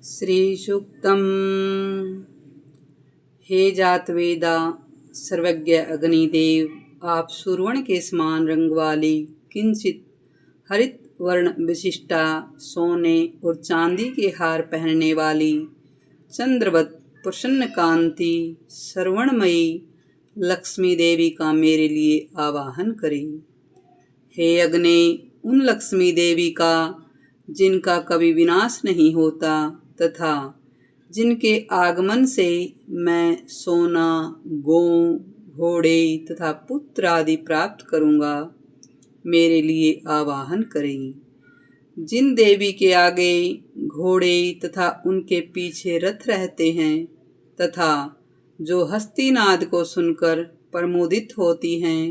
श्री सूक्तम। हे जातवेदा सर्वज्ञ अग्निदेव, आप सुरवण के समान रंग वाली किंचित हरित वर्ण विशिष्टा सोने और चांदी के हार पहनने वाली चंद्रवत प्रसन्न कांति सर्वणमयी लक्ष्मी देवी का मेरे लिए आवाहन करें। हे अग्नि, उन लक्ष्मी देवी का जिनका कभी विनाश नहीं होता तथा जिनके आगमन से मैं सोना, गौ, घोड़े तथा पुत्र आदि प्राप्त करूँगा, मेरे लिए आवाहन करें। जिन देवी के आगे घोड़े तथा उनके पीछे रथ रहते हैं तथा जो हस्तीनाद को सुनकर प्रमोदित होती हैं,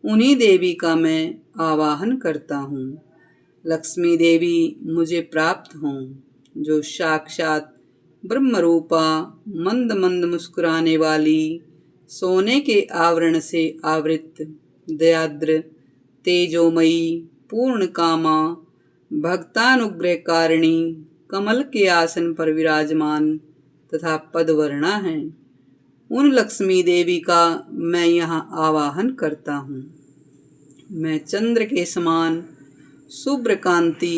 उन्हीं देवी का मैं आवाहन करता हूँ। लक्ष्मी देवी मुझे प्राप्त हों, जो साक्षात ब्रह्मरूपा मंद मंद मुस्कुराने वाली सोने के आवरण से आवृत दयाद्र तेजोमयी पूर्ण कामा भक्तानुग्रहकारिणी कमल के आसन पर विराजमान तथा पदवर्णा है। उन लक्ष्मी देवी का मैं यहाँ आवाहन करता हूँ। मैं चंद्र के समान शुभ्र कांति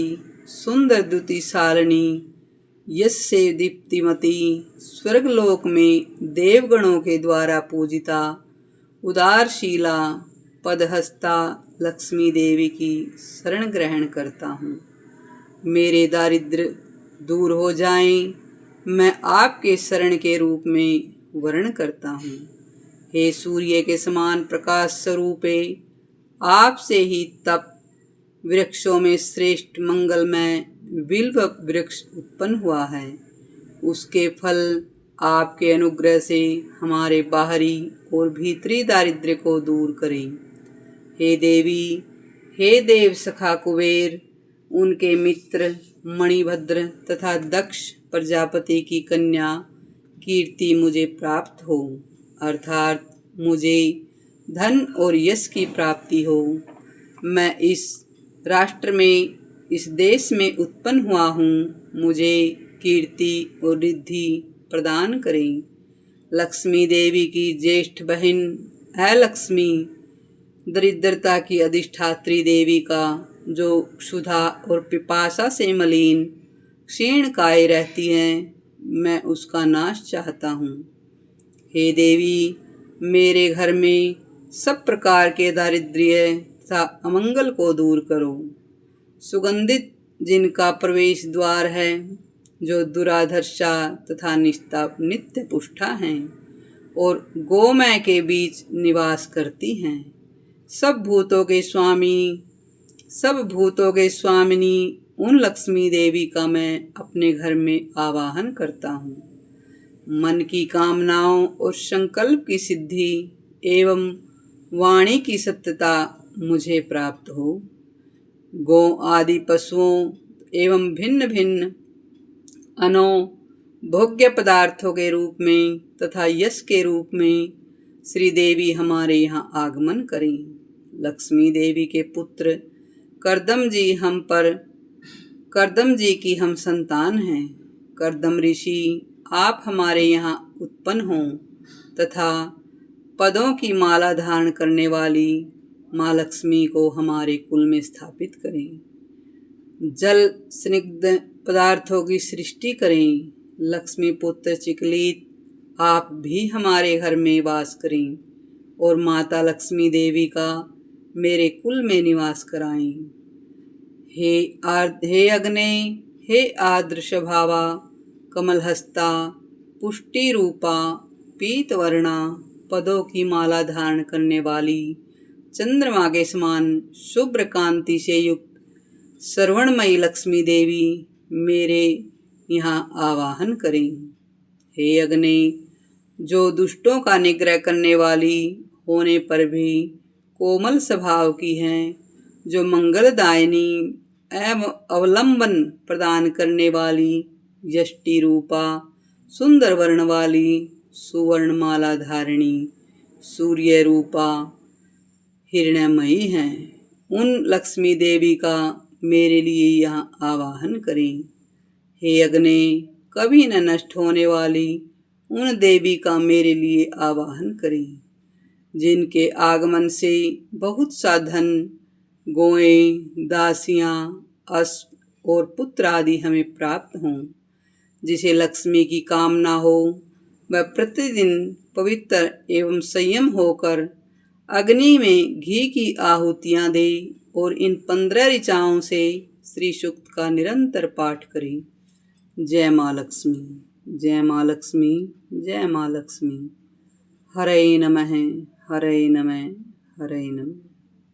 सुंदर द्युति शालिनी यस्य दीप्तिमती स्वर्गलोक में देवगणों के द्वारा पूजिता उदारशीला पदहस्ता लक्ष्मी देवी की शरण ग्रहण करता हूँ। मेरे दारिद्र्य दूर हो जाएं, मैं आपके शरण के रूप में वर्ण करता हूँ। हे सूर्य के समान प्रकाश स्वरूपे, आपसे ही तप वृक्षों में श्रेष्ठ मंगलमय बिल्व वृक्ष उत्पन्न हुआ है। उसके फल आपके अनुग्रह से हमारे बाहरी और भीतरी दारिद्र्य को दूर करें। हे देवी, हे देव सखा कुबेर, उनके मित्र मणिभद्र तथा दक्ष प्रजापति की कन्या कीर्ति मुझे प्राप्त हो, अर्थात मुझे धन और यश की प्राप्ति हो। मैं इस राष्ट्र में, इस देश में उत्पन्न हुआ हूँ, मुझे कीर्ति और रिद्धि प्रदान करें। लक्ष्मी देवी की ज्येष्ठ बहन अलक्ष्मी, दरिद्रता की अधिष्ठात्री देवी का जो क्षुधा और पिपासा से मलिन क्षीण काय रहती हैं, मैं उसका नाश चाहता हूँ। हे देवी, मेरे घर में सब प्रकार के दारिद्र्य तथा अमंगल को दूर करो। सुगंधित जिनका प्रवेश द्वार है, जो दुराधर्षा तथा नित्य पुष्टा हैं और गोमय के बीच निवास करती हैं, सब भूतों के स्वामिनी उन लक्ष्मी देवी का मैं अपने घर में आवाहन करता हूँ। मन की कामनाओं और संकल्प की सिद्धि एवं वाणी की सत्यता मुझे प्राप्त हो। गौ आदि पशुओं एवं भिन्न भिन्न भोग्य पदार्थों के रूप में तथा यश के रूप में श्री देवी हमारे यहाँ आगमन करें। लक्ष्मी देवी के पुत्र करदम जी की हम संतान हैं। करदम ऋषि, आप हमारे यहाँ उत्पन्न हों तथा पदों की माला धारण करने वाली माँ लक्ष्मी को हमारे कुल में स्थापित करें। जल स्निग्ध पदार्थों की सृष्टि करें। लक्ष्मी पुत्र चिकलित, आप भी हमारे घर में वास करें और माता लक्ष्मी देवी का मेरे कुल में निवास कराएं। हे अग्नि, हे आर्द्र स्वभावा, कमलहस्ता, पुष्टि रूपा, पीतवर्णा, पदों की माला धारण करने वाली चंद्रमा के समान शुभ्र कांति से युक्त सर्वणमयी लक्ष्मी देवी मेरे यहाँ आवाहन करें। हे अग्नि, जो दुष्टों का निग्रह करने वाली होने पर भी कोमल स्वभाव की हैं, जो मंगलदायिनी एवं अवलंबन प्रदान करने वाली यष्टि रूपा सुंदर वर्ण वाली सुवर्णमाला धारिणी सूर्य रूपा हिरण्यमयी हैं, उन लक्ष्मी देवी का मेरे लिए यहाँ आवाहन करें। हे अग्नि, कभी न नष्ट होने वाली उन देवी का मेरे लिए आवाहन करें, जिनके आगमन से बहुत सा धन, गोएं, दासियां, अश्व और पुत्र आदि हमें प्राप्त हों। जिसे लक्ष्मी की कामना हो वह प्रतिदिन पवित्र एवं संयम होकर अग्नि में घी की आहुतियां दे और इन 15 ऋचाओं से श्री सूक्त का निरंतर पाठ करे। जय माँ लक्ष्मी, जय माँ लक्ष्मी, जय माँ लक्ष्मी। हरे नमः, हरे नमः, हरे नमः।